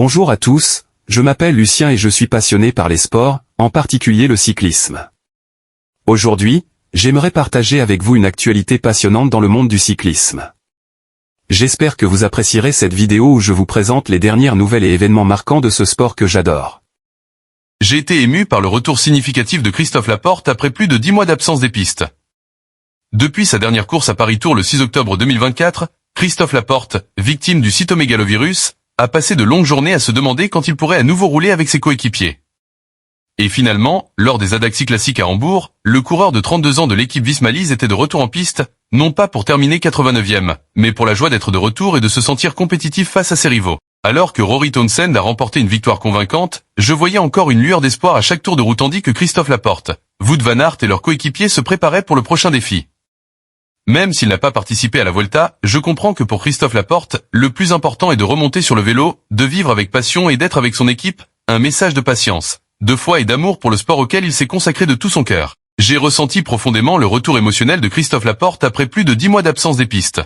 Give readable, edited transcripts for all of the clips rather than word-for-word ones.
Bonjour à tous, je m'appelle Lucien et je suis passionné par les sports, en particulier le cyclisme. Aujourd'hui, j'aimerais partager avec vous une actualité passionnante dans le monde du cyclisme. J'espère que vous apprécierez cette vidéo où je vous présente les dernières nouvelles et événements marquants de ce sport que j'adore. J'ai été ému par le retour significatif de Christophe Laporte après plus de 10 mois d'absence des pistes. Depuis sa dernière course à Paris-Tours le 6 octobre 2024, Christophe Laporte, victime du cytomégalovirus, a passé de longues journées à se demander quand il pourrait à nouveau rouler avec ses coéquipiers. Et finalement, lors des Adaxi Classiques à Hambourg, le coureur de 32 ans de l'équipe Visma-Lease était de retour en piste, non pas pour terminer 89e, mais pour la joie d'être de retour et de se sentir compétitif face à ses rivaux. Alors que Rory Townsend a remporté une victoire convaincante, je voyais encore une lueur d'espoir à chaque tour de roue tandis que Christophe Laporte, Wout van Aert et leurs coéquipiers se préparaient pour le prochain défi. Même s'il n'a pas participé à la Vuelta, je comprends que pour Christophe Laporte, le plus important est de remonter sur le vélo, de vivre avec passion et d'être avec son équipe, un message de patience, de foi et d'amour pour le sport auquel il s'est consacré de tout son cœur. J'ai ressenti profondément le retour émotionnel de Christophe Laporte après plus de 10 mois d'absence des pistes.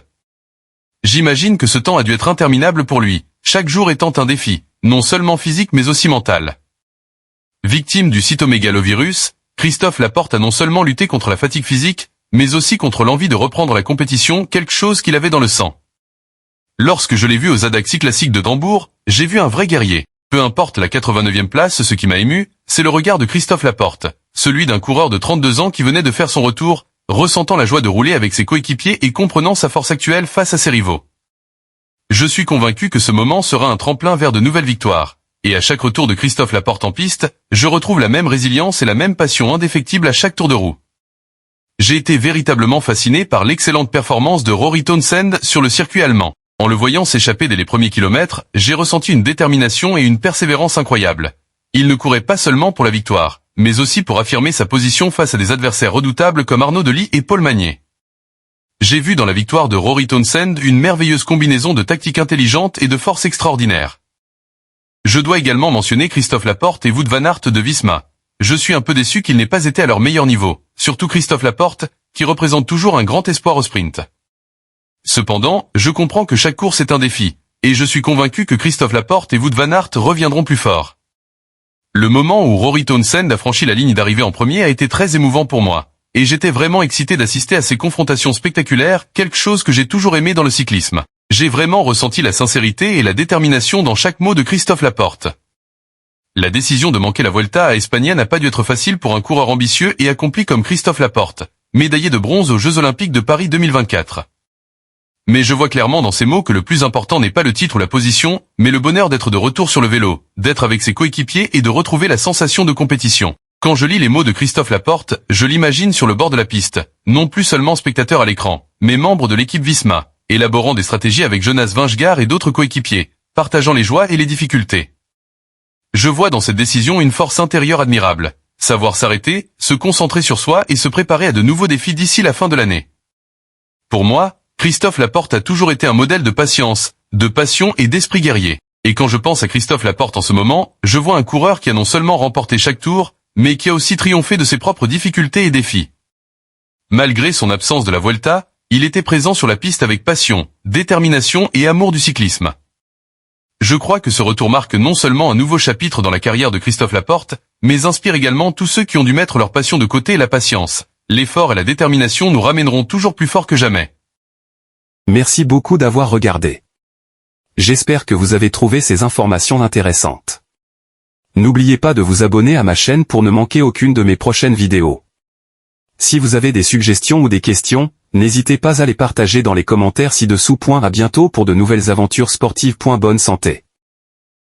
J'imagine que ce temps a dû être interminable pour lui, chaque jour étant un défi, non seulement physique mais aussi mental. Victime du cytomégalovirus, Christophe Laporte a non seulement lutté contre la fatigue physique, mais aussi contre l'envie de reprendre la compétition, quelque chose qu'il avait dans le sang. Lorsque je l'ai vu aux Adaxi Classiques de Hambourg, j'ai vu un vrai guerrier. Peu importe la 89e place, ce qui m'a ému, c'est le regard de Christophe Laporte, celui d'un coureur de 32 ans qui venait de faire son retour, ressentant la joie de rouler avec ses coéquipiers et comprenant sa force actuelle face à ses rivaux. Je suis convaincu que ce moment sera un tremplin vers de nouvelles victoires, et à chaque retour de Christophe Laporte en piste, je retrouve la même résilience et la même passion indéfectible à chaque tour de roue. J'ai été véritablement fasciné par l'excellente performance de Rory Townsend sur le circuit allemand. En le voyant s'échapper dès les premiers kilomètres, j'ai ressenti une détermination et une persévérance incroyables. Il ne courait pas seulement pour la victoire, mais aussi pour affirmer sa position face à des adversaires redoutables comme Arnaud Delis et Paul Magnier. J'ai vu dans la victoire de Rory Townsend une merveilleuse combinaison de tactique intelligente et de force extraordinaire. Je dois également mentionner Christophe Laporte et Wout van Aert de Visma. Je suis un peu déçu qu'ils n'aient pas été à leur meilleur niveau, surtout Christophe Laporte, qui représente toujours un grand espoir au sprint. Cependant, je comprends que chaque course est un défi, et je suis convaincu que Christophe Laporte et Wout van Aert reviendront plus forts. Le moment où Rory Townsend a franchi la ligne d'arrivée en premier a été très émouvant pour moi, et j'étais vraiment excité d'assister à ces confrontations spectaculaires, quelque chose que j'ai toujours aimé dans le cyclisme. J'ai vraiment ressenti la sincérité et la détermination dans chaque mot de Christophe Laporte. La décision de manquer la Vuelta à Espagne n'a pas dû être facile pour un coureur ambitieux et accompli comme Christophe Laporte, médaillé de bronze aux Jeux Olympiques de Paris 2024. Mais je vois clairement dans ces mots que le plus important n'est pas le titre ou la position, mais le bonheur d'être de retour sur le vélo, d'être avec ses coéquipiers et de retrouver la sensation de compétition. Quand je lis les mots de Christophe Laporte, je l'imagine sur le bord de la piste, non plus seulement spectateur à l'écran, mais membre de l'équipe Visma, élaborant des stratégies avec Jonas Vingegaard et d'autres coéquipiers, partageant les joies et les difficultés. Je vois dans cette décision une force intérieure admirable, savoir s'arrêter, se concentrer sur soi et se préparer à de nouveaux défis d'ici la fin de l'année. Pour moi, Christophe Laporte a toujours été un modèle de patience, de passion et d'esprit guerrier. Et quand je pense à Christophe Laporte en ce moment, je vois un coureur qui a non seulement remporté chaque tour, mais qui a aussi triomphé de ses propres difficultés et défis. Malgré son absence de la Vuelta, il était présent sur la piste avec passion, détermination et amour du cyclisme. Je crois que ce retour marque non seulement un nouveau chapitre dans la carrière de Christophe Laporte, mais inspire également tous ceux qui ont dû mettre leur passion de côté et la patience. L'effort et la détermination nous ramèneront toujours plus fort que jamais. Merci beaucoup d'avoir regardé. J'espère que vous avez trouvé ces informations intéressantes. N'oubliez pas de vous abonner à ma chaîne pour ne manquer aucune de mes prochaines vidéos. Si vous avez des suggestions ou des questions, n'hésitez pas à les partager dans les commentaires ci-dessous. À bientôt pour de nouvelles aventures sportives. Bonne santé.